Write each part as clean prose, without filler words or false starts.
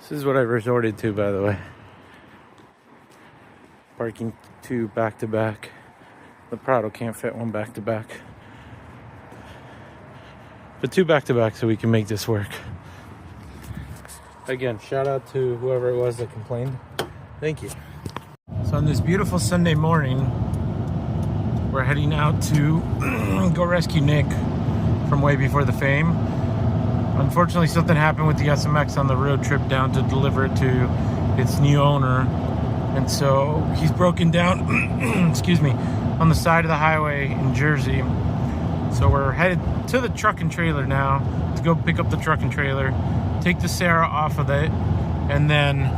This is what I resorted to, by the way. Parking two back to back. The Prado can't fit one back to back. But two back to back so we can make this work. Again, shout out to whoever it was that complained. Thank you. So on this beautiful Sunday morning, we're heading out to go rescue Nick from way before the fame. Unfortunately, something happened with the SMX on the road trip down to deliver it to its new owner. And so he's broken down, excuse me, on the side of the highway in Jersey. So we're headed to the truck and trailer now to go pick up the truck and trailer, take the Sera off of it, and then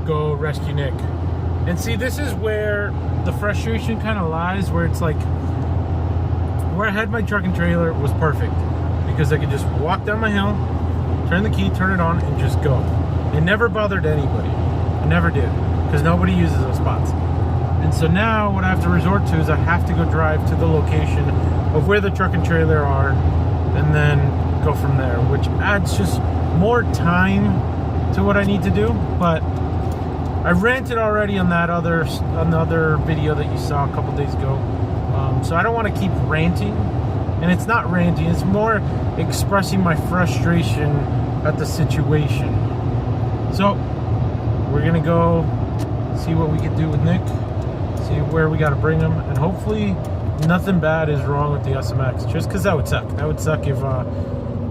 go rescue Nick. And see, this is where the frustration kind of lies, where it's like, where I had my truck and trailer was perfect because I could just walk down my hill, turn the key, turn it on, and just go. It never bothered anybody. I never did, because nobody uses those spots. And so now what I have to resort to is I have to go drive to the location of where the truck and trailer are and then go from there, which adds just more time to what I need to do. But I ranted already on that other video that you saw a couple days ago. So I don't want to keep ranting. And it's not ranting, it's more expressing my frustration at the situation. So we're gonna go see what we can do with Nick, see where we gotta bring him, and hopefully nothing bad is wrong with the SMX, just because that would suck. That would suck if,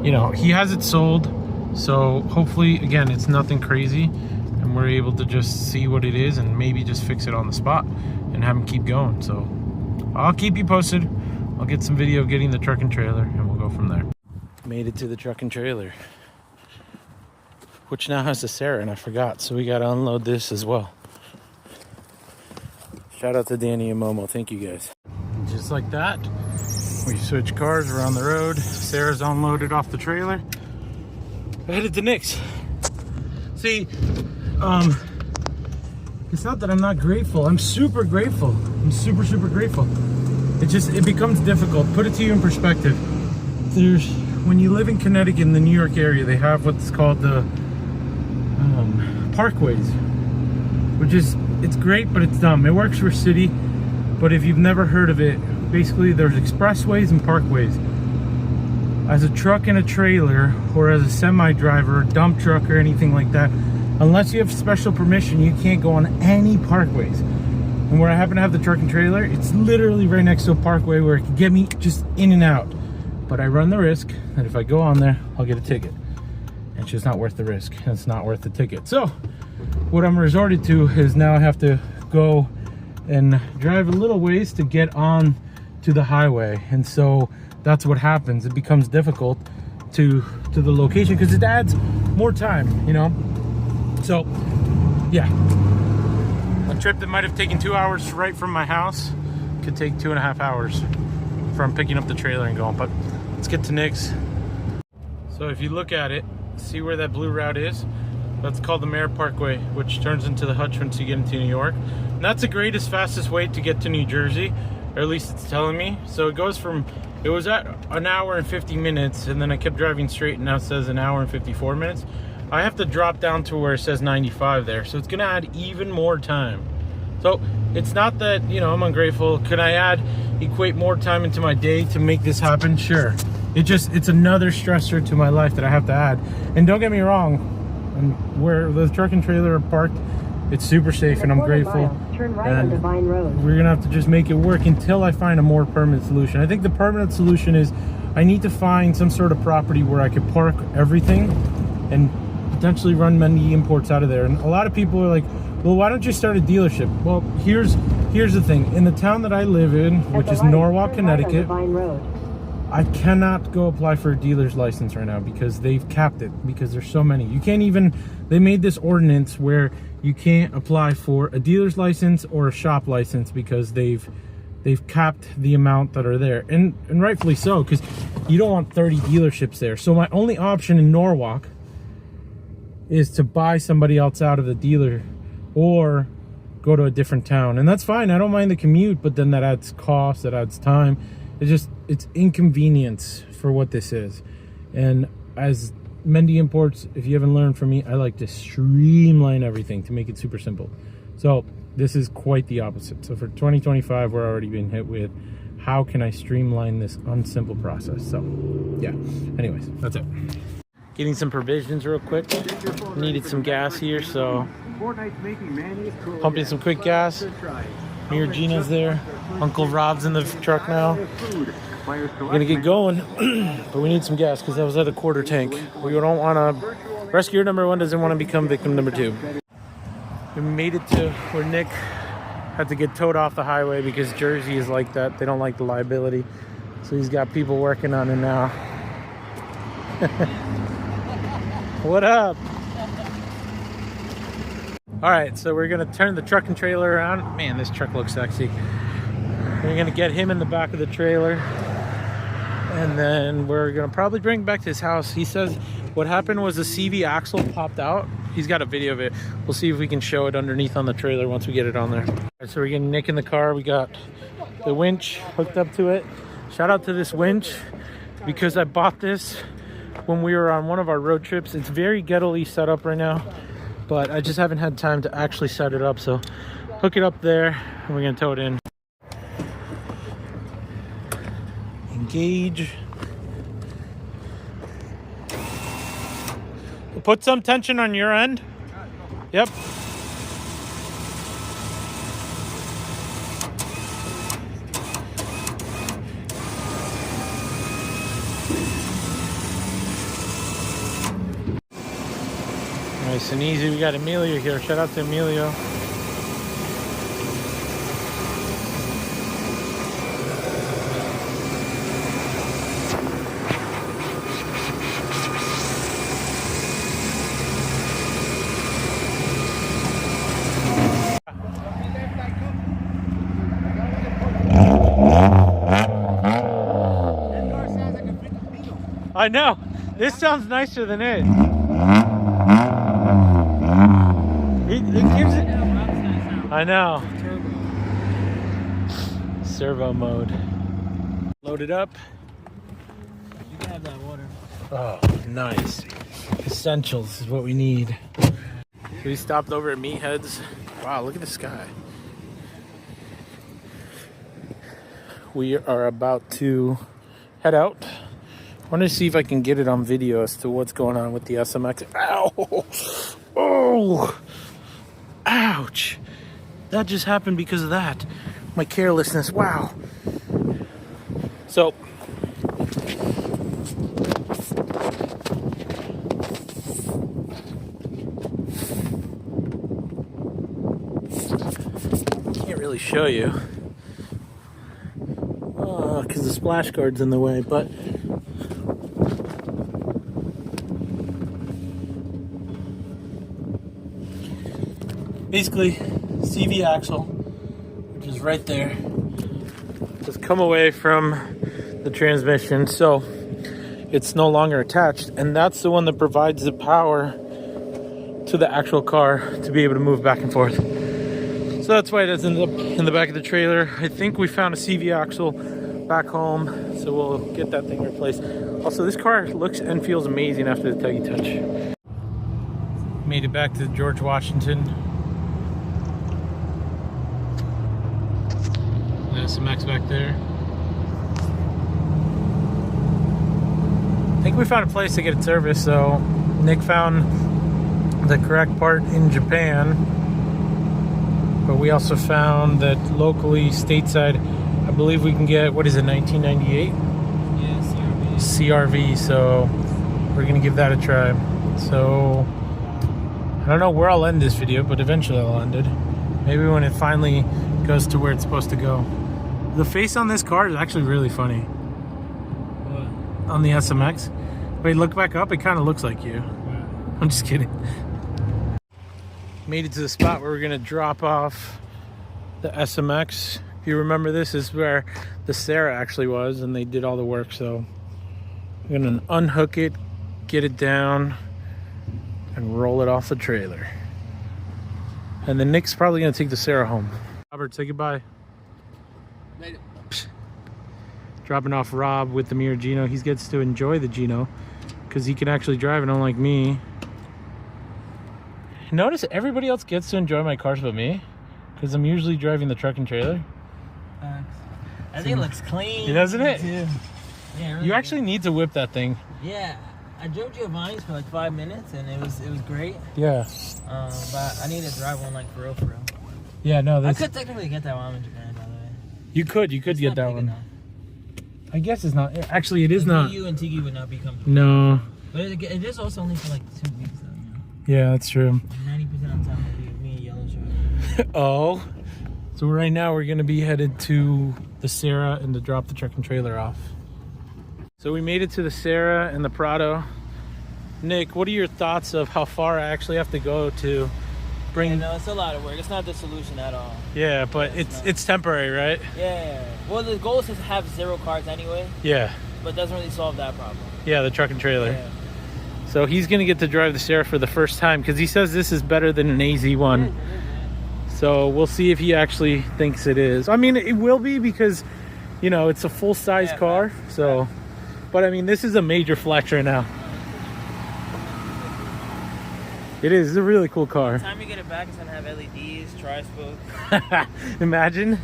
you know, he has it sold. So hopefully, again, it's nothing crazy and we're able to just see what it is and maybe just fix it on the spot and have him keep going. So I'll keep you posted. I'll get some video of getting the truck and trailer and we'll go from there. Made it to the truck and trailer, which now has the Sera, and I forgot, so we got to unload this as well. Shout out to Danny and Momo, thank you guys. And just like that, we switch cars around the road. Sera's unloaded off the trailer. I headed to Nick's. See, it's not that I'm not grateful. I'm super grateful. I'm super, super grateful. It becomes difficult. Put it to you in perspective. When you live in Connecticut, in the New York area, they have what's called the parkways, which is, it's great, but it's dumb. It works for city, but if you've never heard of it, basically there's expressways and parkways. As a truck and a trailer, or as a semi driver, dump truck, or anything like that, unless you have special permission, you can't go on any parkways. And where I happen to have the truck and trailer, it's literally right next to a parkway where it can get me just in and out. But I run the risk that if I go on there, I'll get a ticket. It's just not worth the risk. It's not worth the ticket. So what I'm resorted to is now I have to go and drive a little ways to get on to the highway. And so that's what happens. It becomes difficult to the location because it adds more time, you know? So yeah, a trip that might have taken 2 hours right from my house could take 2.5 hours from picking up the trailer and going. But let's get to Nick's. So if you look at it, see where that blue route is? That's called the Mare Parkway, which turns into the Hutch once you get into New York. And that's the greatest, fastest way to get to New Jersey, or at least it's telling me. So it goes from, it was at 1 hour and 50 minutes, and then I kept driving straight, and now it says 1 hour and 54 minutes. I have to drop down to where it says 95 there, so it's gonna add even more time. So it's not that, you know, I'm ungrateful. Could I equate more time into my day to make this happen? Sure. It's another stressor to my life that I have to add. And don't get me wrong, where the truck and trailer are parked, it's super safe, and I'm grateful. Turn right on Divine Road. We're gonna have to just make it work until I find a more permanent solution. I think the permanent solution is I need to find some sort of property where I could park everything and potentially run MendyImports out of there. And a lot of people are like, well, why don't you start a dealership? Well, here's the thing. In the town that I live in, which is Norwalk, Connecticut, I cannot go apply for a dealer's license right now because they've capped it, because there's so many. You can't even, they made this ordinance where you can't apply for a dealer's license or a shop license because they've capped the amount that are there. And rightfully so, because you don't want 30 dealerships there. So my only option in Norwalk is to buy somebody else out of the dealer or go to a different town. And that's fine, I don't mind the commute, but then that adds cost, that adds time. It's inconvenience for what this is. And as Mendy Imports, if you haven't learned from me, I like to streamline everything to make it super simple. So this is quite the opposite. So for 2025, we're already being hit with how can I streamline this unsimple process. So yeah, anyways, that's it. Getting some provisions real quick. Needed some gas here, so pumping some quick gas. Mir Gina's there. Uncle Rob's in the truck now. We're gonna get going, but we need some gas because that was at a quarter tank. We don't want to. Rescuer number 1 doesn't want to become victim number 2. We made it to where Nick had to get towed off the highway because Jersey is like that. They don't like the liability, so he's got people working on it now. What up? All right, so we're gonna turn the truck and trailer around. Man, this truck looks sexy. We're gonna get him in the back of the trailer, and then we're gonna probably bring him back to his house. He says what happened was the CV axle popped out. He's got a video of it. We'll see if we can show it underneath on the trailer once we get it on there. All right, so we're getting Nick in the car. We got the winch hooked up to it. Shout out to this winch because I bought this when we were on one of our road trips. It's very ghetto-y set up right now, but I just haven't had time to actually set it up. So hook it up there and we're gonna tow it in. Engage. Put some tension on your end. Yep. Nice and easy. We got Emilio here. Shout out to Emilio. I know. This sounds nicer than it. It gives it. I know. Servo mode. Load it up. You can have that water. Oh, nice. Essentials is what we need. We stopped over at Meatheads. Wow, look at the sky. We are about to head out. I want to see if I can get it on video as to what's going on with the SMX. Ow! Oh! Ouch! That just happened because of that. My carelessness. Wow. So, can't really show you because the splash guard's in the way, but basically, CV axle, which is right there, has come away from the transmission, so it's no longer attached, and that's the one that provides the power to the actual car to be able to move back and forth. So that's why it ends up in the back of the trailer. I think we found a CV axle back home, so we'll get that thing replaced. Also, this car looks and feels amazing after the Tuggy Touch. Made it back to George Washington. SMX back there. I think we found a place to get it serviced, so Nick found the correct part in Japan, but we also found that locally, stateside, I believe we can get, what is it, 1998? Yeah, CRV, so we're gonna give that a try. So I don't know where I'll end this video, but eventually I'll end it. Maybe when it finally goes to where it's supposed to go. The face on this car is actually really funny. What? On the SMX. Wait, look back up. It kind of looks like you. Yeah. I'm just kidding. Made it to the spot where we're going to drop off the SMX. If you remember, this is where the Sera actually was, and they did all the work. So I'm going to unhook it, get it down, and roll it off the trailer. And then Nick's probably going to take the Sera home. Robert, say goodbye. Made it. Dropping off Rob with the Mir Gino. He gets to enjoy the Gino because he can actually drive it, unlike me. Notice everybody else gets to enjoy my cars but me, because I'm usually driving the truck and trailer. I think it looks clean. Doesn't it? Too. Yeah, really You actually need to whip that thing. Yeah, I drove Giovanni's for like 5 minutes and it was great. Yeah. But I need to drive one like for real. Yeah, no. I could technically get that while I'm in Japan, by the way. You could It's get not that big one. enough. I guess it's not. Actually, it is not. You and Tiki would not be comfortable. No. But it is also only for like 2 weeks though. Yeah, that's true. 90% of the time will be me and Yellow Shirt. Oh. So right now we're gonna be headed to the Sera and to drop the truck and trailer off. So we made it to the Sera and the Prado. Nick, what are your thoughts of how far I actually have to go to bring? Yeah, no, it's a lot of work. It's not the solution at all. Yeah, but Yeah, it's temporary, right? Yeah. Well, the goal is to have 0 cars anyway. Yeah. But it doesn't really solve that problem. Yeah, the truck and trailer. Yeah. So he's gonna get to drive the Sera for the first time because he says this is better than an AZ1. So we'll see if he actually thinks it is. I mean, it will be because, you know, it's a full-size car. So, but I mean, this is a major flex right now. It is. It's a really cool car. By the time you get it back, it's gonna have LEDs, tri-spoke. Imagine.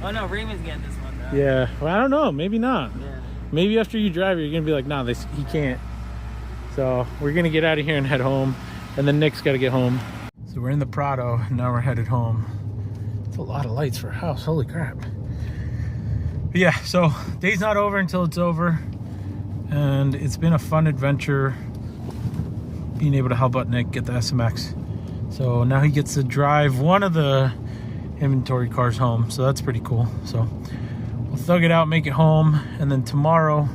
Oh no, Raymond's getting this one now. Yeah. Well, I don't know. Maybe not. Yeah. Maybe after you drive it, you're gonna be like, nah, he can't. So we're gonna get out of here and head home, and then Nick's gotta get home. So we're in the Prado, now we're headed home. It's a lot of lights for a house, holy crap. But yeah, so day's not over until it's over. And it's been a fun adventure being able to help out Nick get the SMX. So now he gets to drive one of the inventory cars home, so that's pretty cool. So we'll thug it out, make it home, and then tomorrow,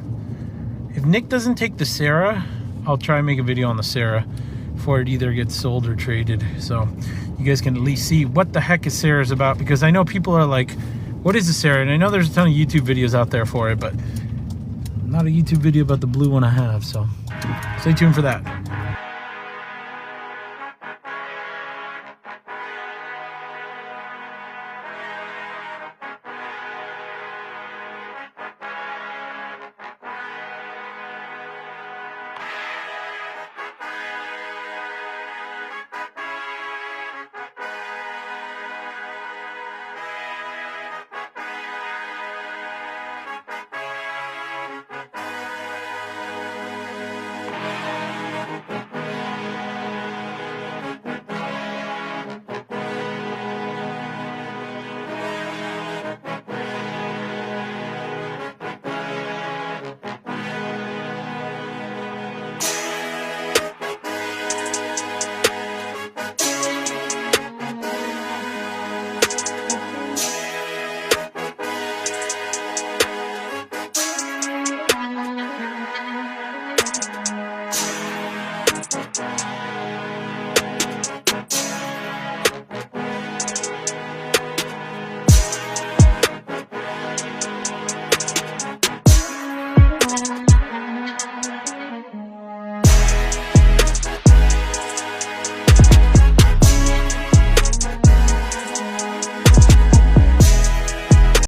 if Nick doesn't take the Sera, I'll try and make a video on the Sera before it either gets sold or traded, so you guys can at least see what the heck is Sera's about, because I know people are like, what is the Sera? And I know there's a ton of YouTube videos out there for it, but not a YouTube video about the blue one I have, so stay tuned for that.